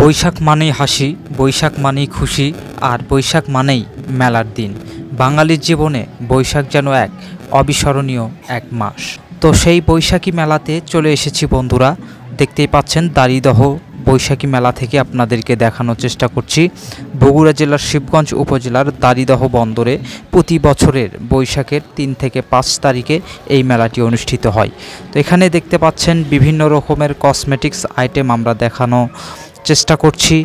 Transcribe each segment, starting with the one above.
বৈশাখ মানেই হাসি, বৈশাখ মানেই খুশি, আর বৈশাখ মানেই মেলার দিন। বাঙালির জীবনে বৈশাখ যেন এক অবিস্মরণীয় এক মাস। তো সেই বৈশাখী মেলাতে চলে এসেছি বন্ধুরা। দেখতেই পাচ্ছেন দাড়িদহ বৈশাখী মেলা থেকে আপনাদেরকে দেখানোর চেষ্টা করছি। বগুড়া জেলার শিবগঞ্জ উপজেলার দাড়িদহ বন্দরে প্রতি বছরের বৈশাখের 3 থেকে 5 তারিখে এই মেলাটি অনুষ্ঠিত হয়। তো এখানে দেখতে পাচ্ছেন বিভিন্ন রকমের কসমেটিক্স আইটেম আমরা দেখানো চেষ্টা করছি,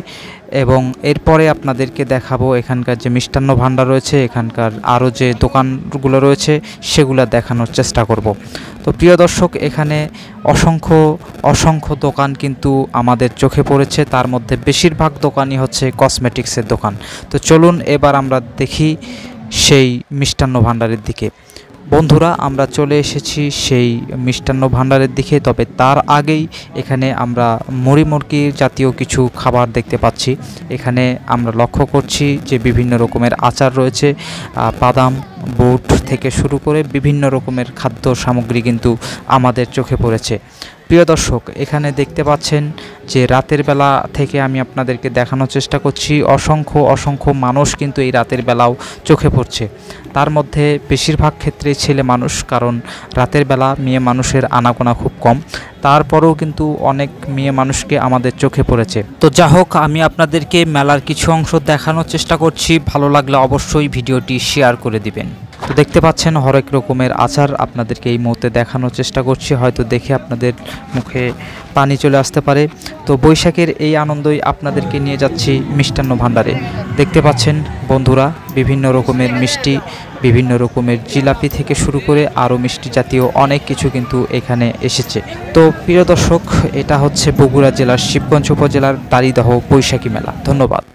এবং এরপরে আপনাদেরকে দেখাবো এখানকার যে মিষ্টান্ন ভাণ্ডার রয়েছে, এখানকার আরও যে দোকানগুলো রয়েছে সেগুলো দেখানোর চেষ্টা করব। তো প্রিয় দর্শক, এখানে অসংখ্য দোকান কিন্তু আমাদের চোখে পড়েছে। তার মধ্যে বেশিরভাগ দোকানই হচ্ছে কসমেটিক্সের দোকান। তো চলুন এবার আমরা দেখি সেই মিষ্টান্ন ভাণ্ডারের দিকে। বন্ধুরা, আমরা চলে এসেছি সেই মিষ্টান্ন ভাণ্ডারের দিকে। তবে তার আগেই এখানে আমরা মুড়ি জাতীয় কিছু খাবার দেখতে পাচ্ছি। এখানে আমরা লক্ষ্য করছি যে বিভিন্ন রকমের আচার রয়েছে, বাদাম, বুট থেকে শুরু করে বিভিন্ন রকমের খাদ্য সামগ্রী কিন্তু আমাদের চোখে পড়েছে। প্রিয় দর্শক, এখানে দেখতে পাচ্ছেন যে রাতের বেলা থেকে আমি আপনাদেরকে দেখানোর চেষ্টা করছি, অসংখ্য মানুষ কিন্তু এই রাতের বেলাও চোখে পড়ছে। তার মধ্যে বেশিরভাগ ক্ষেত্রেই ছেলে মানুষ, কারণ রাতের বেলা মেয়ে মানুষের আনাগোনা খুব কম। তারপরেও কিন্তু অনেক মেয়ে মানুষকে আমাদের চোখে পড়েছে। তো যা হোক, আমি আপনাদেরকে মেলার কিছু অংশ দেখানোর চেষ্টা করছি। ভালো লাগলে অবশ্যই ভিডিওটি শেয়ার করে দিবেন। তো দেখতে পাচ্ছেন হরেক রকমের আচার আপনাদেরকে এই মুহূর্তে দেখানোর চেষ্টা করছি। হয়তো দেখে আপনাদের মুখে পানি চলে আসতে পারে। তো বৈশাখের এই আনন্দই আপনাদেরকে নিয়ে যাচ্ছি মিষ্টান্ন ভাণ্ডারে। দেখতে পাচ্ছেন বন্ধুরা, বিভিন্ন রকমের মিষ্টি, বিভিন্ন রকমের জিলাপি থেকে শুরু করে আরও মিষ্টি জাতীয় অনেক কিছু কিন্তু এখানে এসেছে। তো প্রিয় দর্শক, এটা হচ্ছে বগুড়া জেলার শিবগঞ্জ উপজেলার দাড়িদহ বৈশাখী মেলা। ধন্যবাদ।